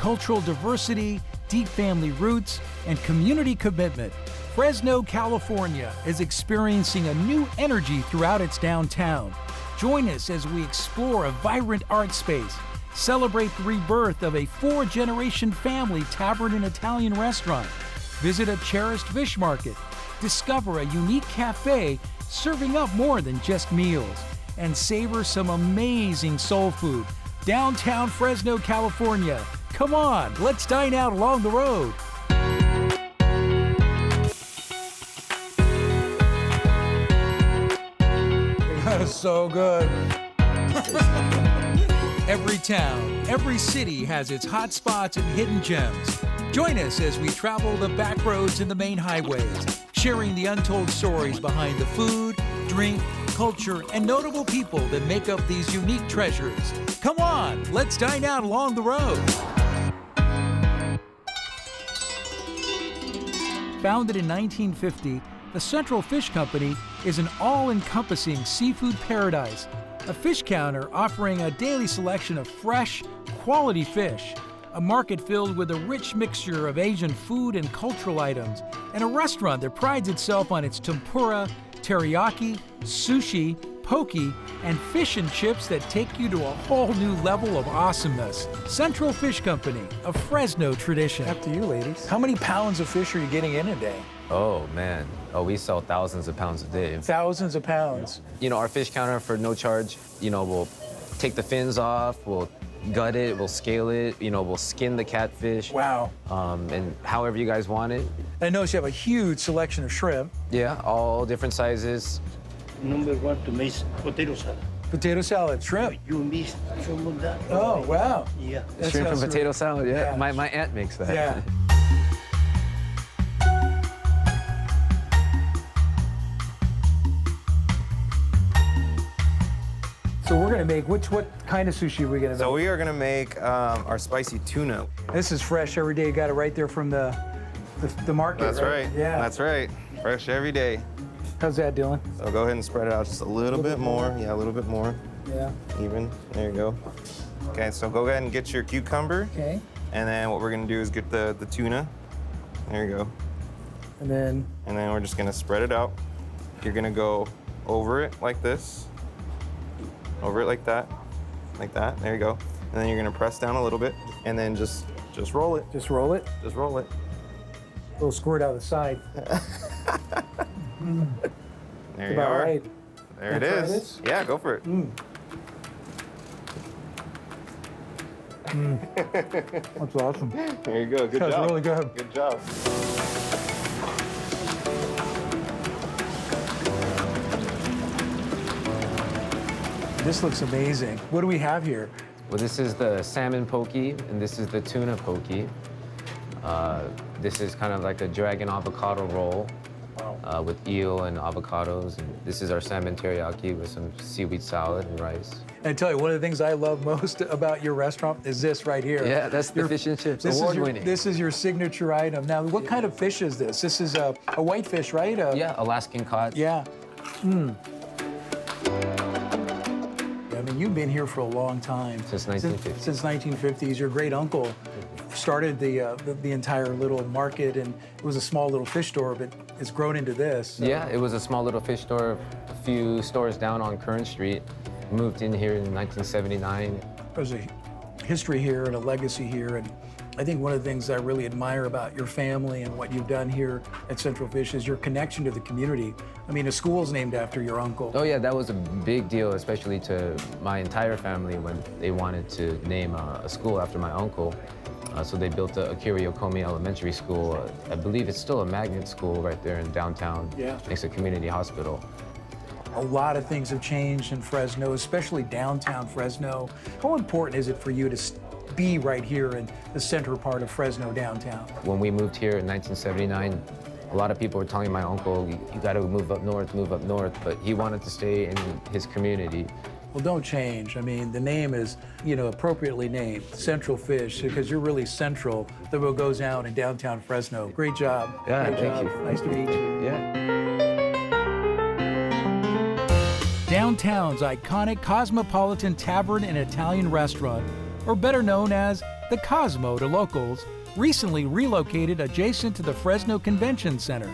cultural diversity, deep family roots, and community commitment, Fresno, California is experiencing a new energy throughout its downtown. Join us as we explore a vibrant art space, celebrate the rebirth of a 4-generation family tavern and Italian restaurant, visit a cherished fish market, discover a unique cafe serving up more than just meals, and savor some amazing soul food. Downtown Fresno, California. Come on, let's dine out along the road. So good. Every town, every city has its hot spots and hidden gems. Join us as we travel the back roads and the main highways, sharing the untold stories behind the food, drink, culture, and notable people that make up these unique treasures. Come on, let's dine out along the road. Founded in 1950, the Central Fish Company is an all-encompassing seafood paradise, a fish counter offering a daily selection of fresh, quality fish, a market filled with a rich mixture of Asian food and cultural items, and a restaurant that prides itself on its tempura, teriyaki, sushi, poke, and fish and chips that take you to a whole new level of awesomeness. Central Fish Company, a Fresno tradition. After you, ladies. How many pounds of fish are you getting in a day? Oh, man. Oh, we sell thousands of pounds a day. Thousands of pounds. You know, our fish counter for no charge, you know, we'll take the fins off, we'll gut it, we'll scale it, you know, we'll skin the catfish. Wow. And however you guys want it. I notice you have a huge selection of shrimp. Yeah, all different sizes. Number one to make potato salad. Potato salad, shrimp. You mix some of that. Oh, wow. Yeah. That Shrimp and sounds potato really- salad, yeah. Yeah. My aunt makes that. Yeah. So we're gonna make, what kind of sushi are we gonna make? So we are gonna make our spicy tuna. This is fresh every day. You got it right there from the market. That's right. Yeah. That's right. Fresh every day. How's that, Dylan? So go ahead and spread it out just a little bit more. Yeah, a little bit more. Yeah. Even. There you go. Okay, so go ahead and get your cucumber. Okay. And then what we're gonna do is get the tuna. There you go. And then. And then we're just gonna spread it out. You're gonna go over it like this. Over it like that. Like that. There you go. And then you're gonna press down a little bit and then just roll it. Just roll it. Just roll it. A little squirt out the side. There you About are. right. There Can it I try is. this? Yeah, go for it. That's awesome. There you go. Good That's job. really good. Good job. This looks amazing. What do we have here? Well, this is the salmon poke, and this is the tuna poke. This is kind of like a dragon avocado roll with eel and avocados. And this is our salmon teriyaki with some seaweed salad and rice. And I tell you, one of the things I love most about your restaurant is this right here. Yeah, that's the fish and chips, award-winning. This is your signature item. Now, what kind of fish is this? This is a whitefish, right? Yeah, Alaskan cod. Yeah. I mean, you've been here for a long time. Since 1950. Since 1950s. Your great uncle started the entire little market, and it was a small little fish store, but it's grown into this. So. Yeah, it was a small little fish store, a few stores down on Kern Street. Moved in here in 1979. There's a history here and a legacy here, and I think one of the things I really admire about your family and what you've done here at Central Fish is your connection to the community. I mean, a school's named after your uncle. Oh yeah, that was a big deal, especially to my entire family when they wanted to name a school after my uncle. So they built a Akira Yokomi Elementary School. I believe it's still a magnet school right there in downtown, next to Community Hospital. A lot of things have changed in Fresno, especially downtown Fresno. How important is it for you to be right here in the center part of Fresno downtown? When we moved here in 1979, a lot of people were telling my uncle, you gotta move up north, but he wanted to stay in his community. Well, don't change. I mean, the name is, appropriately named, Central Fish, because you're really central to what goes down in downtown Fresno. Great job. Yeah, Great thank job. you. Nice to meet you. Yeah. Downtown's iconic Cosmopolitan Tavern and Italian restaurant, or better known as the Cosmo to locals, recently relocated adjacent to the Fresno Convention Center.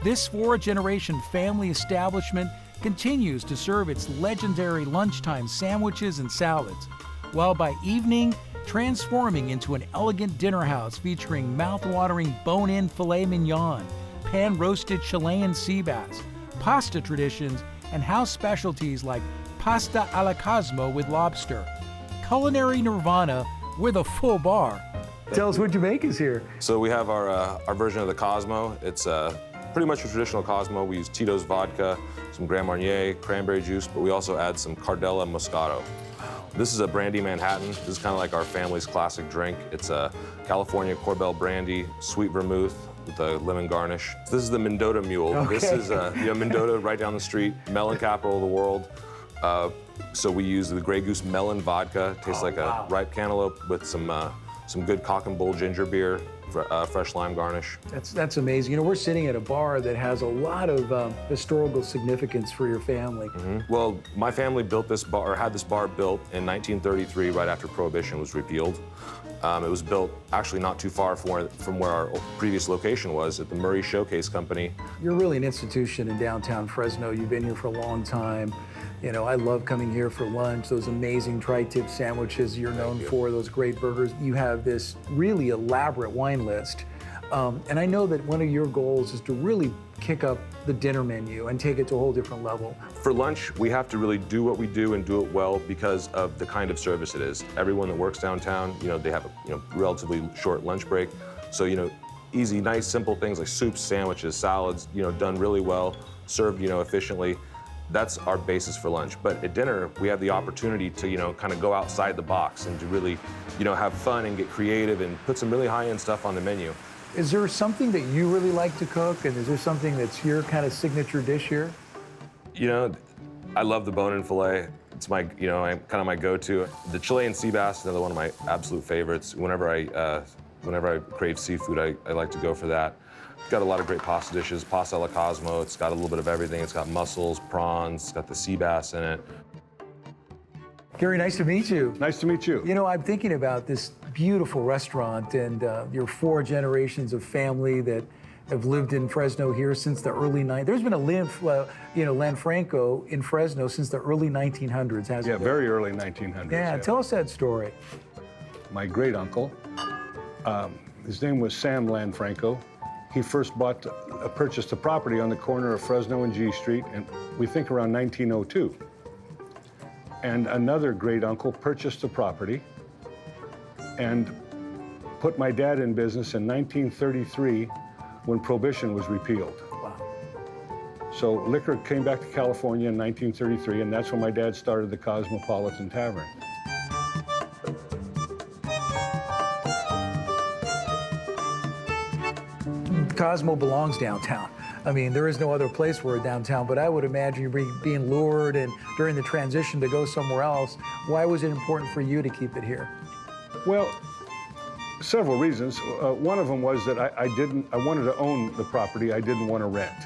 This four-generation family establishment continues to serve its legendary lunchtime sandwiches and salads, while by evening, transforming into an elegant dinner house featuring mouth-watering bone-in filet mignon, pan-roasted Chilean sea bass, pasta traditions, and house specialties like pasta alla Cosmo with lobster. Culinary nirvana with a full bar. Tell us what you make is here. So we have our version of the Cosmo. It's pretty much a traditional Cosmo. We use Tito's vodka, some Grand Marnier, cranberry juice, but we also add some Cardella Moscato. This is a brandy Manhattan. This is kind of like our family's classic drink. It's a California Corbel brandy, sweet vermouth with a lemon garnish. This is the Mendota Mule. Okay. This is Mendota right down the street, melon capital of the world. So we use the Grey Goose melon vodka. Tastes like a ripe cantaloupe with some good cock and bull ginger beer, fresh lime garnish. That's amazing. You know, we're sitting at a bar that has a lot of historical significance for your family. Mm-hmm. Well, my family built this bar, or had this bar built in 1933, right after Prohibition was repealed. It was built actually not too far from where our previous location was, at the Murray Showcase Company. You're really an institution in downtown Fresno. You've been here for a long time. You know, I love coming here for lunch, those amazing tri-tip sandwiches you're known for, those great burgers. You have this really elaborate wine list. And I know that one of your goals is to really kick up the dinner menu and take it to a whole different level. For lunch, we have to really do what we do and do it well because of the kind of service it is. Everyone that works downtown, you know, they have a relatively short lunch break. So, easy, nice, simple things like soups, sandwiches, salads, done really well, served, efficiently. That's our basis for lunch. But at dinner, we have the opportunity to, kind of go outside the box and to really, have fun and get creative and put some really high-end stuff on the menu. Is there something that you really like to cook, and is there something that's your kind of signature dish here? I love the bone-in filet. It's my, kind of my go-to. The Chilean sea bass is another one of my absolute favorites. Whenever I crave seafood, I like to go for that. It's got a lot of great pasta dishes. Pasta alla Cosmo, it's got a little bit of everything. It's got mussels, prawns, it's got the sea bass in it. Gary, nice to meet you. Nice to meet you. I'm thinking about this beautiful restaurant and your four generations of family that have lived in Fresno here since the early 90s. There's been a Lanfranco in Fresno since the early 1900s, hasn't there? Yeah, very early 1900s. Yeah, tell us that story. My great uncle, his name was Sam Lanfranco. He first purchased a property on the corner of Fresno and G Street, and we think around 1902. And another great uncle purchased the property and put my dad in business in 1933 when Prohibition was repealed. Wow. So liquor came back to California in 1933, and that's when my dad started the Cosmopolitan Tavern. Cosmo belongs downtown. I mean, there is no other place for it downtown, but I would imagine you're being lured and during the transition to go somewhere else. Why was it important for you to keep it here? Well, several reasons. One of them was that I wanted to own the property. I didn't want to rent.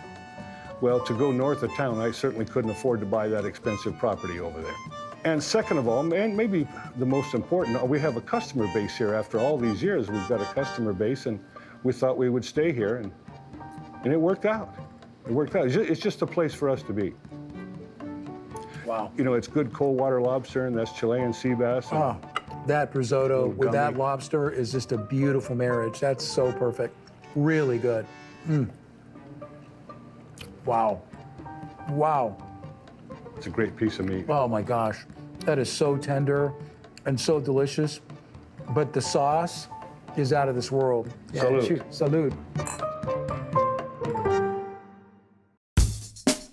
Well, to go north of town, I certainly couldn't afford to buy that expensive property over there. And second of all, and maybe the most important, we have a customer base here. After all these years, we've got a customer base, and we thought we would stay here, and it worked out. It worked out. It's just a place for us to be. Wow. It's good cold water lobster, and that's Chilean sea bass. Oh, that risotto with that lobster is just a beautiful marriage. That's so perfect. Really good. Wow. Wow. It's a great piece of meat. Oh my gosh. That is so tender and so delicious. But the sauce is out of this world. Yeah, Salud. Salud.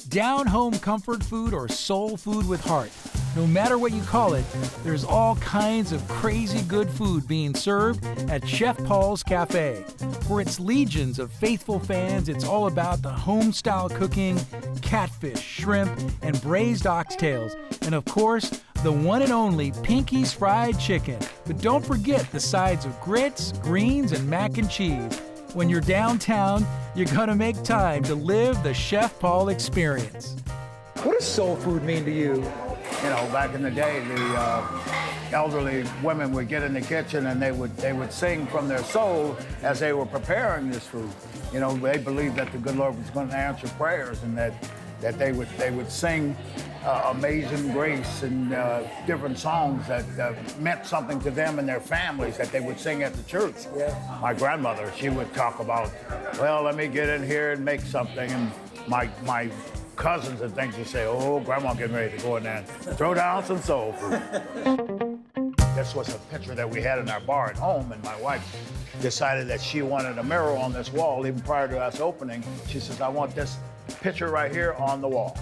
Down-home comfort food or soul food with heart. No matter what you call it, there's all kinds of crazy good food being served at Chef Paul's Cafe. For its legions of faithful fans, it's all about the home-style cooking, catfish, shrimp, and braised oxtails, and of course, the one and only Pinky's Fried Chicken. But don't forget the sides of grits, greens, and mac and cheese. When you're downtown, you're gonna make time to live the Chef Paul experience. What does soul food mean to you? You know, back in the day, the elderly women would get in the kitchen and they would sing from their soul as they were preparing this food. You know, they believed that the good Lord was going to answer prayers, and that they would sing Amazing Grace and different songs that meant something to them and their families that they would sing at the church. Yeah. My grandmother, she would talk about, well, let me get in here and make something, and my cousins and things would say, oh, Grandma getting ready to go in there and throw down some soul food. This was a picture that we had in our bar at home, and my wife decided that she wanted a mirror on this wall even prior to us opening. She says, I want this picture right here on the wall.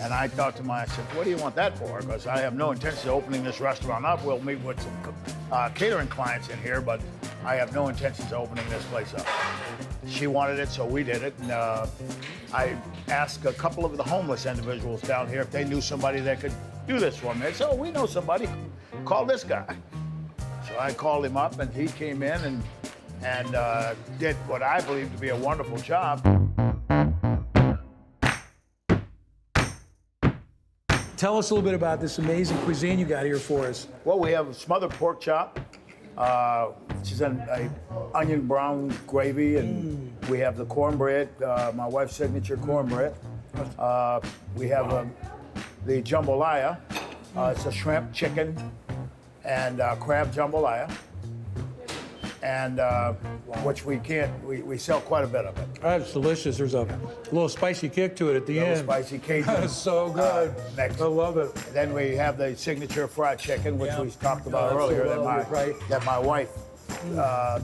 And I thought to myself, what do you want that for? Because I have no intention of opening this restaurant up. We'll meet with some catering clients in here, but I have no intentions of opening this place up. She wanted it, so we did it. And I asked a couple of the homeless individuals down here if they knew somebody that could do this for me. They said, oh, we know somebody. Call this guy. So I called him up, and he came in and did what I believe to be a wonderful job. Tell us a little bit about this amazing cuisine you got here for us. Well, we have a smothered pork chop, which is an onion brown gravy, and we have the cornbread, my wife's signature cornbread. We have the jambalaya. It's a shrimp, chicken, and crab jambalaya, and which we sell quite a bit of it. That's delicious. There's a little spicy kick to it at the end. Spicy Cajun. That's so good. Next. I love it. Then we have the signature fried chicken, which we talked about earlier. That my wife,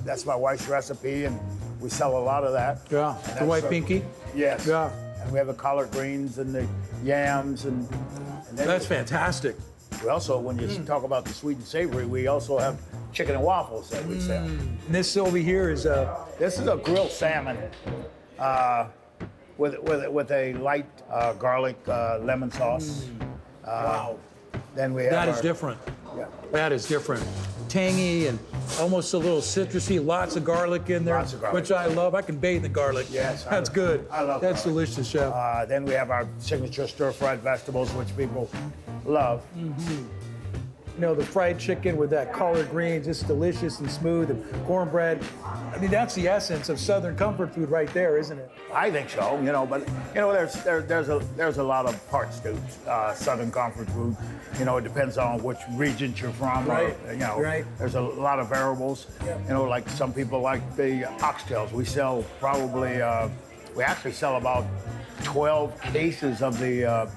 that's my wife's recipe, and we sell a lot of that. Yeah, the white pinky. Yes. Yeah. And we have the collard greens and the yams, and then That's fantastic. we also, when you talk about the sweet and savory, we also have chicken and waffles that we sell. And this over here is This is a grilled salmon with a light garlic lemon sauce. wow. Then we have That is different. Yeah. That is different. Tangy and almost a little citrusy. Lots of garlic in there, Lots of garlic. which I love. I can bathe in garlic. Yes, That's good. I love That's garlic. delicious, Chef. Then we have our signature stir-fried vegetables, which people love. You know, the fried chicken with that collard greens, just delicious and smooth, and cornbread. I mean, that's the essence of Southern comfort food right there, isn't it? I think so, you know, but you know, there's a lot of parts to Southern comfort food. You know, it depends on which region you're from. Right. Or, you know, Right. there's a lot of variables. Yeah. You know, like some people like the oxtails. We sell probably, we actually sell about 12 cases of the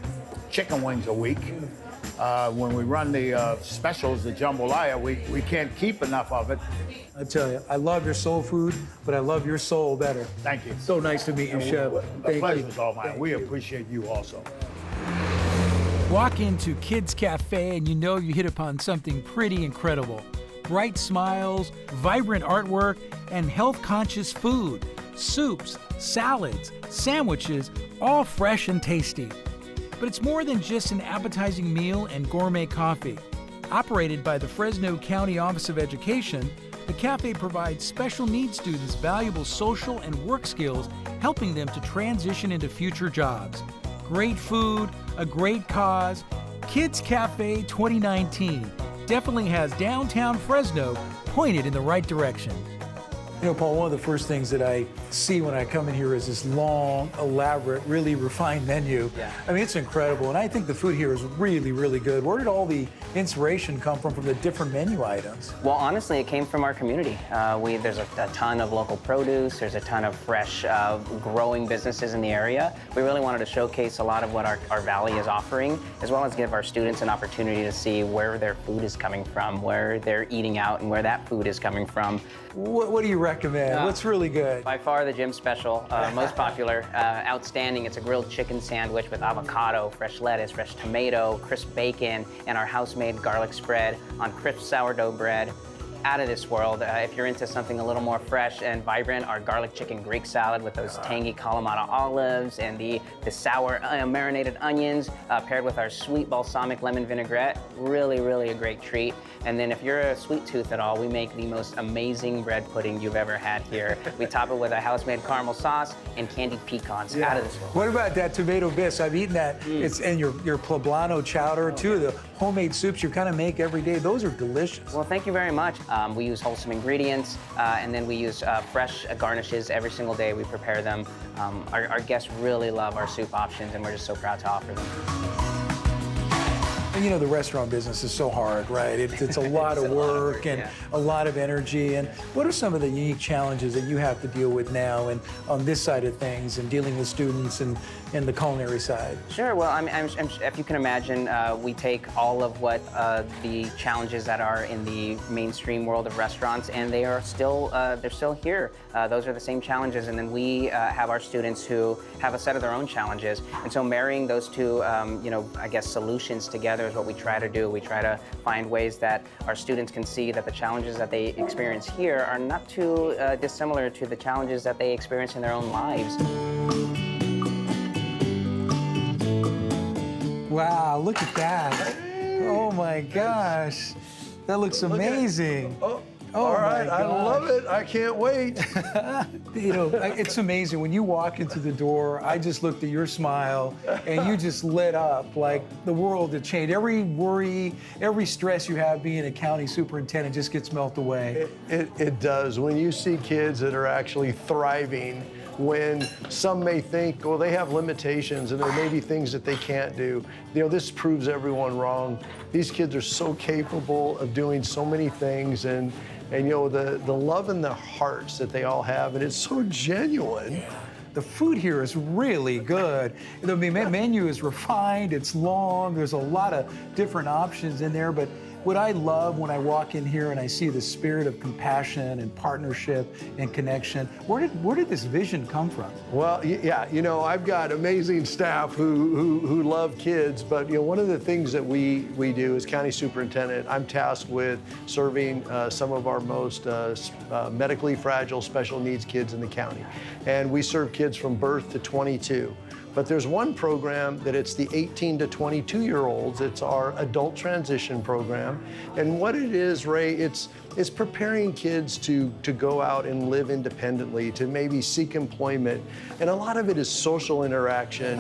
chicken wings a week. When we run the specials, the jambalaya, we can't keep enough of it. I tell you, I love your soul food, but I love your soul better. Thank you. So nice to meet you, Chef. The Thank pleasure's you. all mine. We appreciate you also. Walk into Kids Cafe and you know you hit upon something pretty incredible. Bright smiles, vibrant artwork, and health-conscious food. Soups, salads, sandwiches, all fresh and tasty. But it's more than just an appetizing meal and gourmet coffee. Operated by the Fresno County Office of Education, the cafe provides special needs students valuable social and work skills, helping them to transition into future jobs. Great food, a great cause. Kids Cafe 2019 definitely has downtown Fresno pointed in the right direction. You know, Paul, one of the first things that I see when I come in here is this long, elaborate, really refined menu. Yeah. I mean, it's incredible, and I think the food here is really, really good. Where did all the inspiration come from the different menu items? Well, honestly, it came from our community. There's a ton of local produce. There's a ton of fresh, growing businesses in the area. We really wanted to showcase a lot of what our valley is offering, as well as give our students an opportunity to see where their food is coming from, where they're eating out, and where that food is coming from. What do you recommend? What's really good? By far the gym special, most popular, outstanding. It's a grilled chicken sandwich with avocado, fresh lettuce, fresh tomato, crisp bacon, and our house-made garlic spread on crisp sourdough bread. out of this world. If you're into something a little more fresh and vibrant, our garlic chicken Greek salad with those tangy Kalamata olives and the sour marinated onions paired with our sweet balsamic lemon vinaigrette, really, really a great treat. And then if you're a sweet tooth at all, we make the most amazing bread pudding you've ever had here. We top it with a house-made caramel sauce and candied pecans. Out of this world. What about that tomato bisque? I've eaten that. It's and your poblano chowder too. The homemade soups you kind of make every day. Those are delicious. Well, thank you very much. We use wholesome ingredients, and then we use fresh garnishes every single day. We prepare them. Our guests really love our soup options, and we're just so proud to offer them. And you know, the restaurant business is so hard, right? It's a lot of work and a lot of energy. And what are some of the unique challenges that you have to deal with now and on this side of things and dealing with students and the culinary side? Sure. Well, if you can imagine, we take all of what the challenges that are in the mainstream world of restaurants, and they are still they're still here. Those are the same challenges, and then we have our students who have a set of their own challenges. And so marrying those two, I guess solutions together is what we try to do. We try to find ways that our students can see that the challenges that they experience here are not too dissimilar to the challenges that they experience in their own lives. Wow, look at that. Oh my gosh. That looks amazing. All right, I love it. I can't wait. You know, it's amazing. When you walk into the door, I just looked at your smile and you just lit up like the world had changed. Every worry, every stress you have being a county superintendent just gets melted away. It does. When you see kids that are actually thriving, when some may think, well, they have limitations and there may be things that they can't do. You know, this proves everyone wrong. These kids are so capable of doing so many things, and you know, the love in their hearts that they all have, and it's so genuine. The food here is really good. The menu is refined, it's long, there's a lot of different options in there, but what I love when I walk in here and I see the spirit of compassion and partnership and connection, where did this vision come from? Well, yeah, you know, I've got amazing staff who love kids, but you know, one of the things that we do as county superintendent, I'm tasked with serving some of our most medically fragile special needs kids in the county. And we serve kids from birth to 22. But there's one program that it's the 18 to 22-year-olds. It's our adult transition program. And what it is, Ray, it's preparing kids to go out and live independently, to maybe seek employment. And a lot of it is social interaction.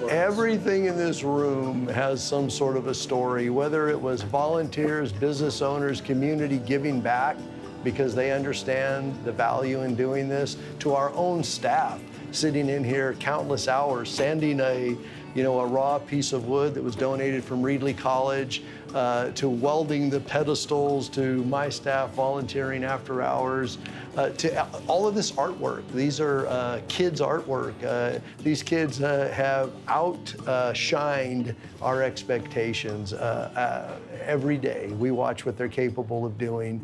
Everything in this room has some sort of a story, whether it was volunteers, business owners, community giving back because they understand the value in doing this, to our own staff sitting in here countless hours, sanding a raw piece of wood that was donated from Reedley College, to welding the pedestals, to my staff volunteering after hours, to all of this artwork. These are kids' artwork. These kids have outshined our expectations every day. We watch what they're capable of doing.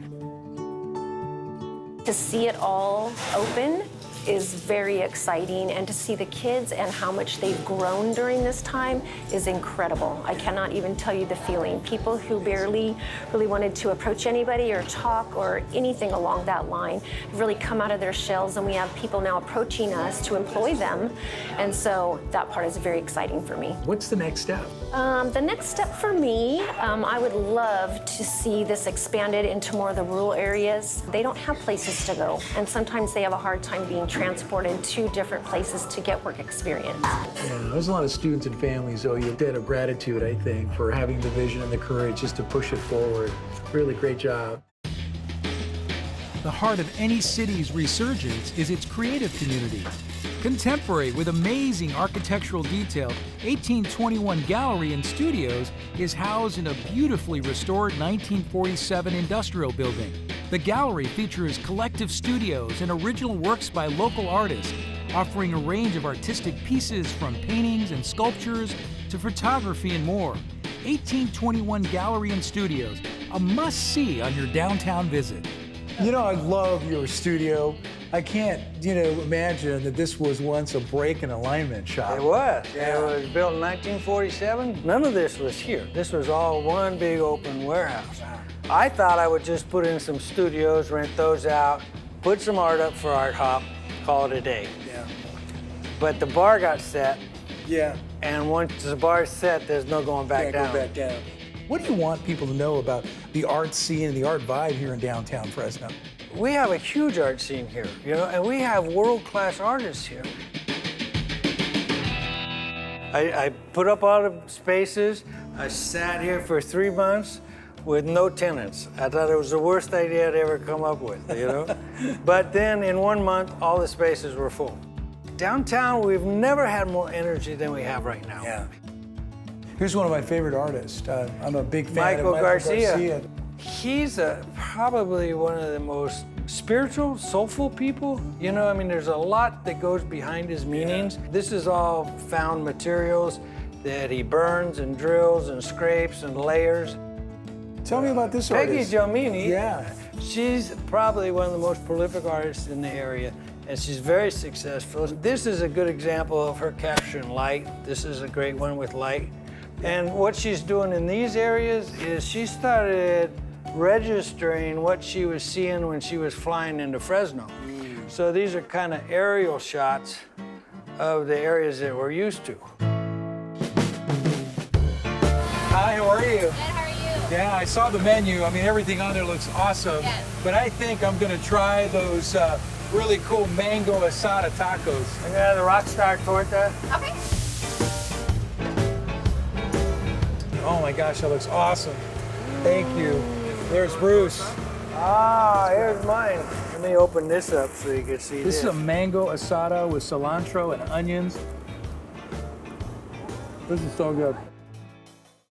To see it all open is very exciting, and to see the kids and how much they've grown during this time is incredible. I cannot even tell you the feeling. People who barely really wanted to approach anybody or talk or anything along that line have really come out of their shells, and we have people now approaching us to employ them, and so that part is very exciting for me. What's the next step? The next step for me, I would love to see this expanded into more of the rural areas. They don't have places to go, and sometimes they have a hard time being transported to different places to get work experience. Yeah, there's a lot of students and families owe you a debt of gratitude, I think, for having the vision and the courage just to push it forward. Really great job. The heart of any city's resurgence is its creative community. Contemporary with amazing architectural detail, 1821 Gallery and Studios is housed in a beautifully restored 1947 industrial building. The gallery features collective studios and original works by local artists, offering a range of artistic pieces from paintings and sculptures to photography and more. 1821 Gallery and Studios, a must-see on your downtown visit. You know, I love your studio. I can't, imagine that this was once a break and alignment shop. It was. Yeah. It was built in 1947. None of this was here. This was all one big open warehouse. I thought I would just put in some studios, rent those out, put some art up for Art Hop, call it a day. Yeah. But the bar got set, Yeah. and once the bar's set, there's no going back Can't down. go back down. What do you want people to know about the art scene and the art vibe here in downtown Fresno? We have a huge art scene here, you know, and we have world-class artists here. I put up all the spaces. I sat here for 3 months with no tenants. I thought it was the worst idea I'd ever come up with, you know? But then in 1 month, all the spaces were full. Downtown, we've never had more energy than we have right now. Yeah. Here's one of my favorite artists. I'm a big fan Michael of Michael Garcia. He's probably one of the most spiritual, soulful people. You know, I mean, there's a lot that goes behind his meanings. Yeah. This is all found materials that he burns and drills and scrapes and layers. Tell me about this Peggy artist. Gelmini. Yeah. She's probably one of the most prolific artists in the area, and she's very successful. This is a good example of her capturing light. This is a great one with light. And what she's doing in these areas is she started registering what she was seeing when she was flying into Fresno. So these are kind of aerial shots of the areas that we're used to. Hi, how are you? Good, how are you? Yeah, I saw the menu. I mean, everything on there looks awesome. Yes. But I think I'm gonna try those really cool mango asada tacos. Yeah, the Rockstar torta. Okay. Oh my gosh, that looks awesome. Thank you. There's Bruce. Ah, here's mine. Let me open this up so you can see This is a mango asada with cilantro and onions. This is so good.